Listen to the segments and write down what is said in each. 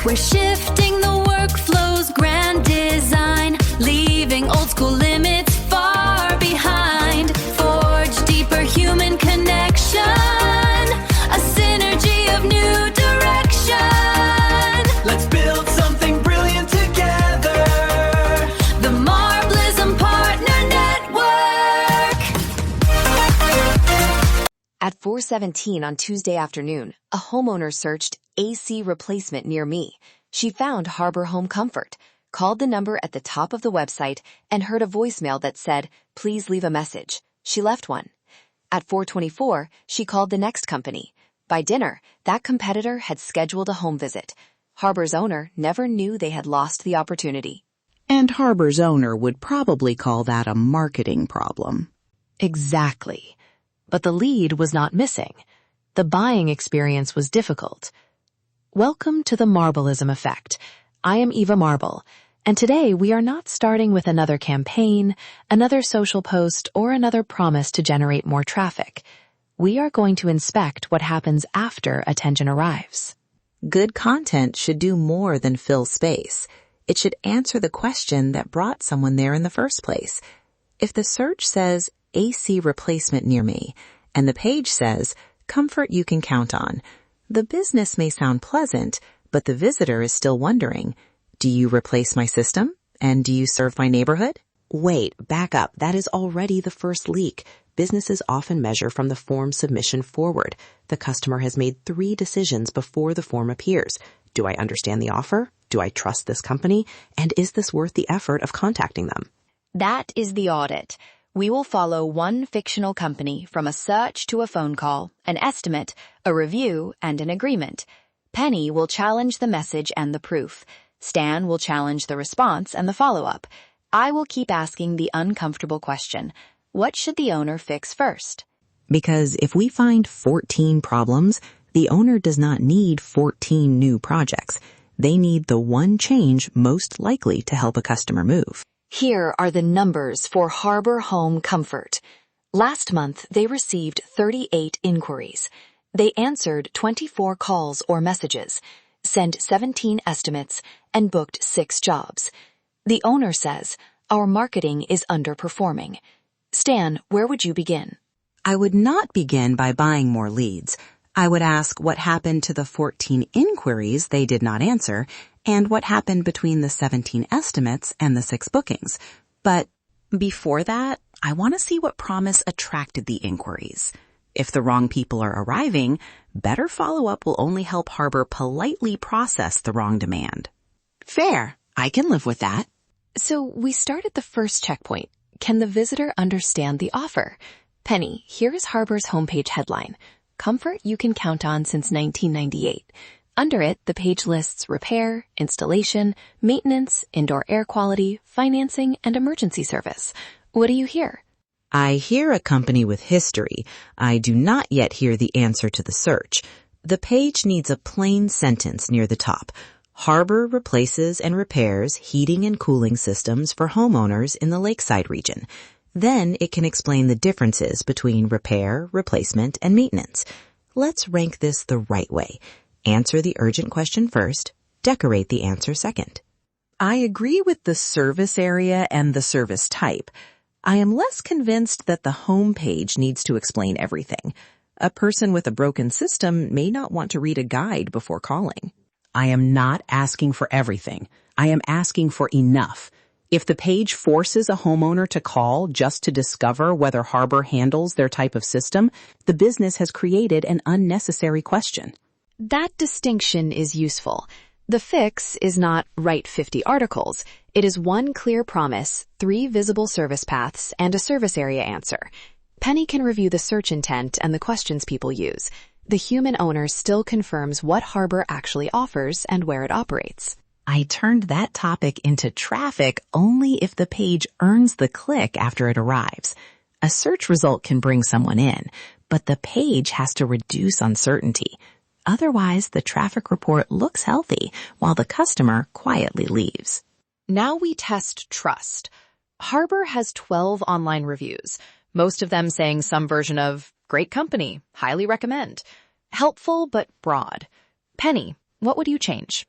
We're shifting the workflow's grand design, leaving old school limits far behind. Forge deeper human connection, a synergy of new direction. Let's build something brilliant together. The Marblism Partner Network. At 4:17 on Tuesday afternoon, a homeowner searched AC replacement near me. She found Harbor Home Comfort, called the number at the top of the website, and heard a voicemail that said, "Please leave a message." She left one. At 4:24, she called the next company. By dinner, that competitor had scheduled a home visit. Harbor's owner never knew they had lost the opportunity. And Harbor's owner would probably call that a marketing problem. Exactly. But the lead was not missing. The buying experience was difficult. Welcome to the Marblism Effect. I am Eva Marble, and today we are not starting with another campaign, another social post, or another promise to generate more traffic. We are going to inspect what happens after attention arrives. Good content should do more than fill space. It should answer the question that brought someone there in the first place. If the search says AC replacement near me, and the page says comfort you can count on, the business may sound pleasant, but the visitor is still wondering, do you replace my system? And do you serve my neighborhood? Wait, back up. That is already the first leak. Businesses often measure from the form submission forward. The customer has made 3 decisions before the form appears. Do I understand the offer? Do I trust this company? And is this worth the effort of contacting them? That is the audit. We will follow one fictional company from a search to a phone call, an estimate, a review, and an agreement. Penny will challenge the message and the proof. Stan will challenge the response and the follow-up. I will keep asking the uncomfortable question, what should the owner fix first? Because if we find 14 problems, the owner does not need 14 new projects. They need the one change most likely to help a customer move. Here are the numbers for Harbor Home Comfort. Last month, they received 38 inquiries. They answered 24 calls or messages, sent 17 estimates, and booked 6 jobs. The owner says, our marketing is underperforming. Stan, where would you begin? I would not begin by buying more leads. I would ask what happened to the 14 inquiries they did not answer, and what happened between the 17 estimates and the 6 bookings. But before that, I want to see what promise attracted the inquiries. If the wrong people are arriving, better follow-up will only help Harbor politely process the wrong demand. Fair. I can live with that. So we start at the first checkpoint. Can the visitor understand the offer? Penny, here is Harbor's homepage headline. Comfort you can count on since 1998. Under it, the page lists repair, installation, maintenance, indoor air quality, financing, and emergency service. What do you hear? I hear a company with history. I do not yet hear the answer to the search. The page needs a plain sentence near the top. Harbor replaces and repairs heating and cooling systems for homeowners in the Lakeside region. Then it can explain the differences between repair, replacement, and maintenance. Let's rank this the right way. Answer the urgent question first, decorate the answer second. I agree with the service area and the service type. I am less convinced that the home page needs to explain everything. A person with a broken system may not want to read a guide before calling. I am not asking for everything. I am asking for enough. If the page forces a homeowner to call just to discover whether Harbor handles their type of system, the business has created an unnecessary question. That distinction is useful. The fix is not write 50 articles. It is one clear promise, 3 visible service paths, and a service area answer. Penny can review the search intent and the questions people use. The human owner still confirms what Harbor actually offers and where it operates. I turned that topic into traffic only if the page earns the click after it arrives. A search result can bring someone in, but the page has to reduce uncertainty. Otherwise, the traffic report looks healthy while the customer quietly leaves. Now we test trust. Harbor has 12 online reviews, most of them saying some version of great company, highly recommend. Helpful but broad. Penny, what would you change?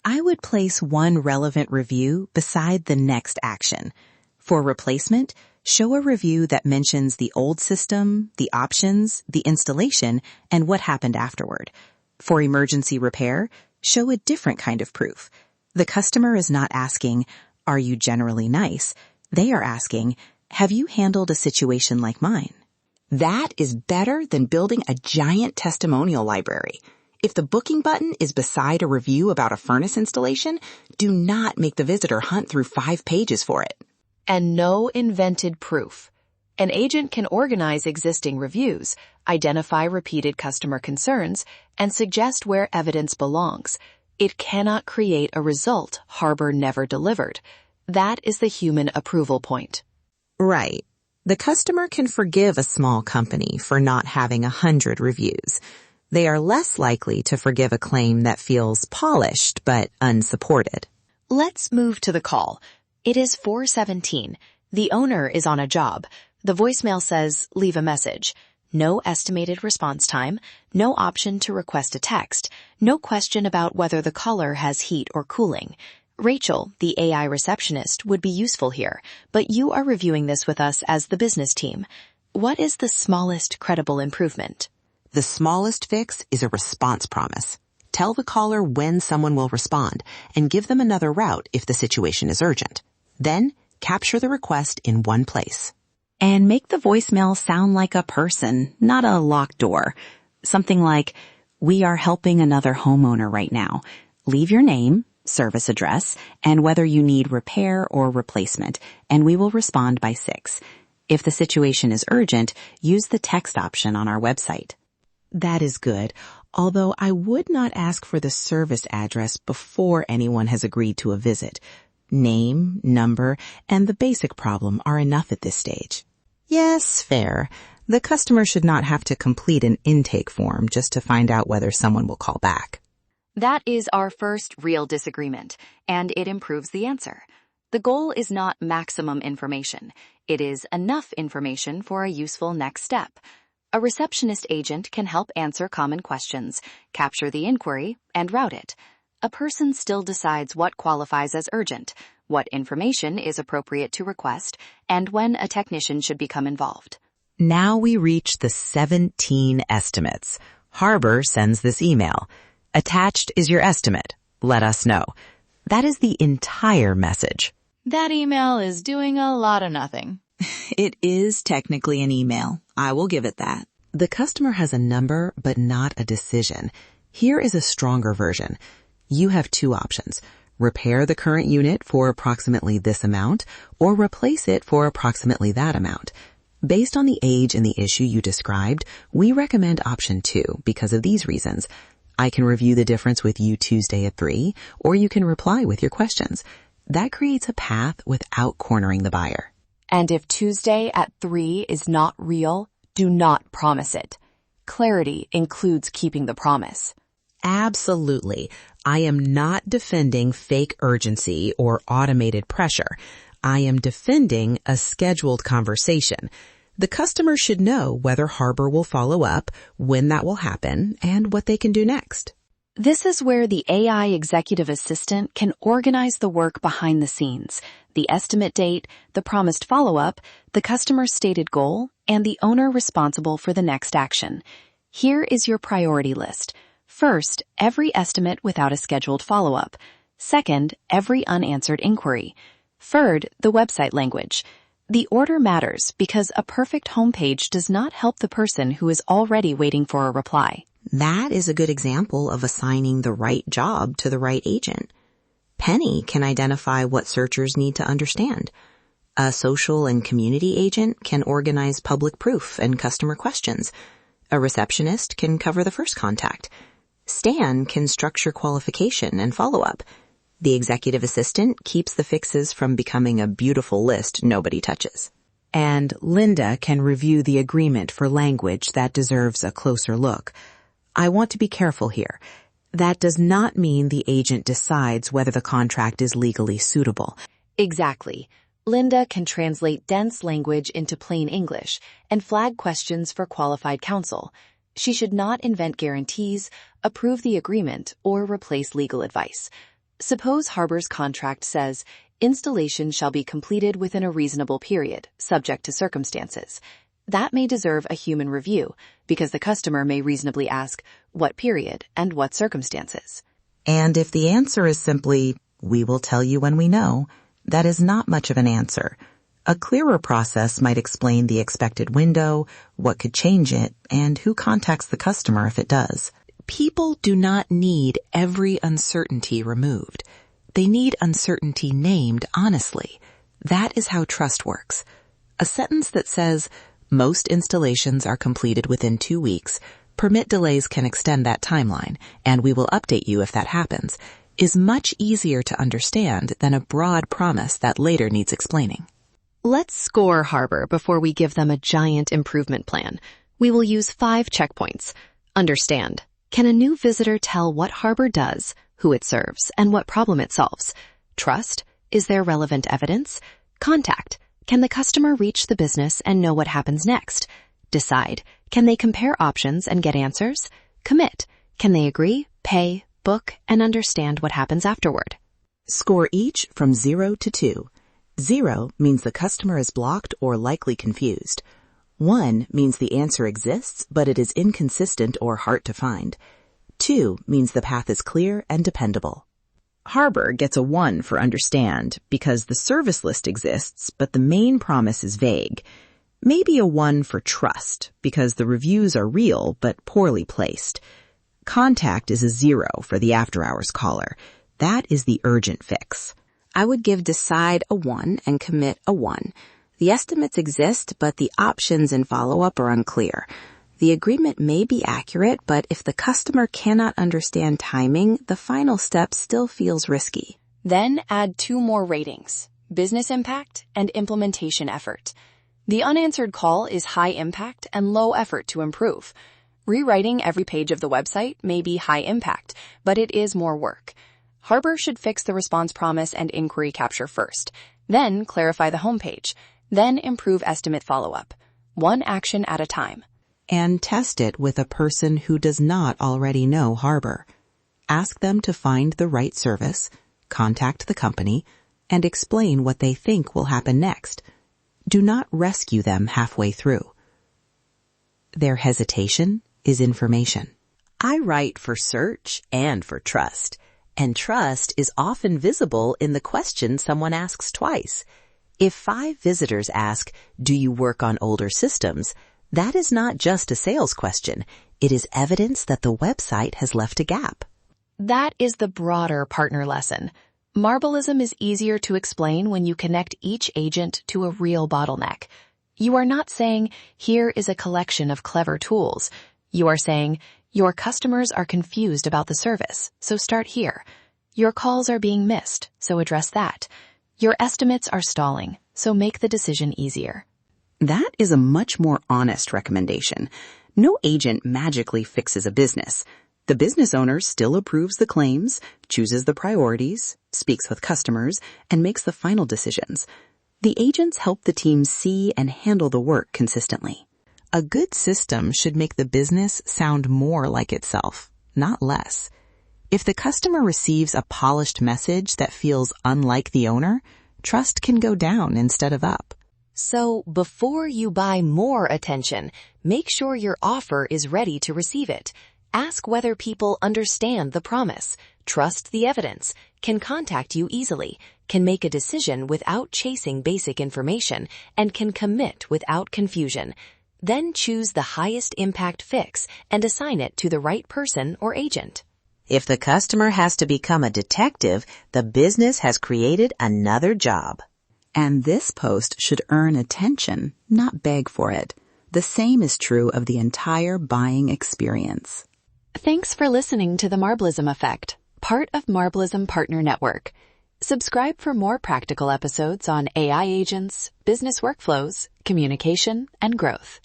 I would place one relevant review beside the next action. For replacement, show a review that mentions the old system, the options, the installation, and what happened afterward. For emergency repair, show a different kind of proof. The customer is not asking, "Are you generally nice?" They are asking, "Have you handled a situation like mine?" That is better than building a giant testimonial library. If the booking button is beside a review about a furnace installation, do not make the visitor hunt through 5 pages for it. And no invented proof. An agent can organize existing reviews, identify repeated customer concerns, and suggest where evidence belongs. It cannot create a result Harbor never delivered. That is the human approval point. Right. The customer can forgive a small company for not having 100 reviews. They are less likely to forgive a claim that feels polished but unsupported. Let's move to the call. It is 4:17. The owner is on a job. The voicemail says, "Leave a message." No estimated response time, no option to request a text, no question about whether the caller has heat or cooling. Rachel, the AI receptionist, would be useful here, but you are reviewing this with us as the business team. What is the smallest credible improvement? The smallest fix is a response promise. Tell the caller when someone will respond and give them another route if the situation is urgent. Then, capture the request in one place. And make the voicemail sound like a person, not a locked door. Something like, "We are helping another homeowner right now. Leave your name, service address, and whether you need repair or replacement, and we will respond by 6. If the situation is urgent, use the text option on our website." That is good, although I would not ask for the service address before anyone has agreed to a visit. Name, number, and the basic problem are enough at this stage. Yes, fair. The customer should not have to complete an intake form just to find out whether someone will call back. That is our first real disagreement, and it improves the answer. The goal is not maximum information. It is enough information for a useful next step. A receptionist agent can help answer common questions, capture the inquiry, and route it. A person still decides what qualifies as urgent, what information is appropriate to request, and when a technician should become involved. Now we reach the 17 estimates. Harbor sends this email. "Attached is your estimate. Let us know." That is the entire message. That email is doing a lot of nothing. It is technically an email. I will give it that. The customer has a number but not a decision. Here is a stronger version. You have 2 options. Repair the current unit for approximately this amount or replace it for approximately that amount. Based on the age and the issue you described, we recommend option 2 because of these reasons. I can review the difference with you Tuesday at 3, or you can reply with your questions. That creates a path without cornering the buyer. And if Tuesday at 3 is not real, do not promise it. Clarity includes keeping the promise. Absolutely. I am not defending fake urgency or automated pressure. I am defending a scheduled conversation. The customer should know whether Harbor will follow up, when that will happen, and what they can do next. This is where the AI executive assistant can organize the work behind the scenes, the estimate date, the promised follow-up, the customer's stated goal, and the owner responsible for the next action. Here is your priority list. First, every estimate without a scheduled follow-up. Second, every unanswered inquiry. Third, the website language. The order matters because a perfect homepage does not help the person who is already waiting for a reply. That is a good example of assigning the right job to the right agent. Penny can identify what searchers need to understand. A social and community agent can organize public proof and customer questions. A receptionist can cover the first contact. Stan can structure qualification and follow-up. The executive assistant keeps the fixes from becoming a beautiful list nobody touches. And Linda can review the agreement for language that deserves a closer look. I want to be careful here. That does not mean the agent decides whether the contract is legally suitable. Exactly. Linda can translate dense language into plain English and flag questions for qualified counsel. She should not invent guarantees, approve the agreement, or replace legal advice. Suppose Harbor's contract says, installation shall be completed within a reasonable period, subject to circumstances. That may deserve a human review, because the customer may reasonably ask, what period and what circumstances? And if the answer is simply, we will tell you when we know, that is not much of an answer. A clearer process might explain the expected window, what could change it, and who contacts the customer if it does. People do not need every uncertainty removed. They need uncertainty named honestly. That is how trust works. A sentence that says, most installations are completed within 2 weeks, permit delays can extend that timeline, and we will update you if that happens, is much easier to understand than a broad promise that later needs explaining. Let's score Harbor before we give them a giant improvement plan. We will use 5 checkpoints. Understand. Can a new visitor tell what Harbor does, who it serves, and what problem it solves? Trust. Is there relevant evidence? Contact. Can the customer reach the business and know what happens next? Decide. Can they compare options and get answers? Commit. Can they agree, pay, book, and understand what happens afterward? Score each from 0 to 2. 0 means the customer is blocked or likely confused. 1 means the answer exists, but it is inconsistent or hard to find. 2 means the path is clear and dependable. Harbor gets a 1 for understand because the service list exists, but the main promise is vague. Maybe a 1 for trust because the reviews are real but poorly placed. Contact is a 0 for the after-hours caller. That is the urgent fix. I would give decide a 1 and commit a 1. The estimates exist, but the options and follow-up are unclear. The agreement may be accurate, but if the customer cannot understand timing, the final step still feels risky. Then add 2 more ratings, business impact and implementation effort. The unanswered call is high impact and low effort to improve. Rewriting every page of the website may be high impact, but it is more work. Harbor should fix the response promise and inquiry capture first, then clarify the homepage, then improve estimate follow-up, 1 action at a time. And test it with a person who does not already know Harbor. Ask them to find the right service, contact the company, and explain what they think will happen next. Do not rescue them halfway through. Their hesitation is information. I write for search and for trust, and trust is often visible in the question someone asks twice. If 5 visitors ask, do you work on older systems? That is not just a sales question. It is evidence that the website has left a gap. That is the broader partner lesson. Marbleism is easier to explain when you connect each agent to a real bottleneck. You are not saying, here is a collection of clever tools. You are saying, your customers are confused about the service, so start here. Your calls are being missed, so address that. Your estimates are stalling, so make the decision easier. That is a much more honest recommendation. No agent magically fixes a business. The business owner still approves the claims, chooses the priorities, speaks with customers, and makes the final decisions. The agents help the team see and handle the work consistently. A good system should make the business sound more like itself, not less. If the customer receives a polished message that feels unlike the owner, trust can go down instead of up. So before you buy more attention, make sure your offer is ready to receive it. Ask whether people understand the promise, trust the evidence, can contact you easily, can make a decision without chasing basic information, and can commit without confusion. Then choose the highest impact fix and assign it to the right person or agent. If the customer has to become a detective, the business has created another job. And this post should earn attention, not beg for it. The same is true of the entire buying experience. Thanks for listening to The Marbleism Effect, part of Marbleism Partner Network. Subscribe for more practical episodes on AI agents, business workflows, communication, and growth.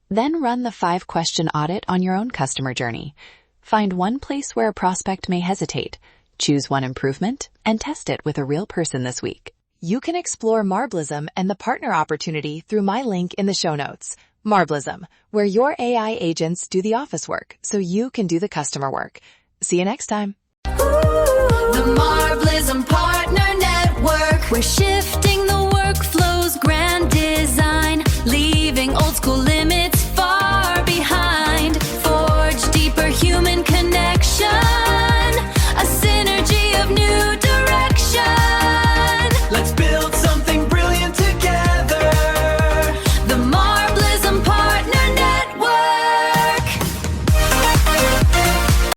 Then run the 5-question audit on your own customer journey. Find one place where a prospect may hesitate, choose one improvement, and test it with a real person this week. You can explore Marbleism and the partner opportunity through my link in the show notes. Marbleism, where your AI agents do the office work so you can do the customer work. See you next time. Ooh. The Marblism Partner Network. We're shifting the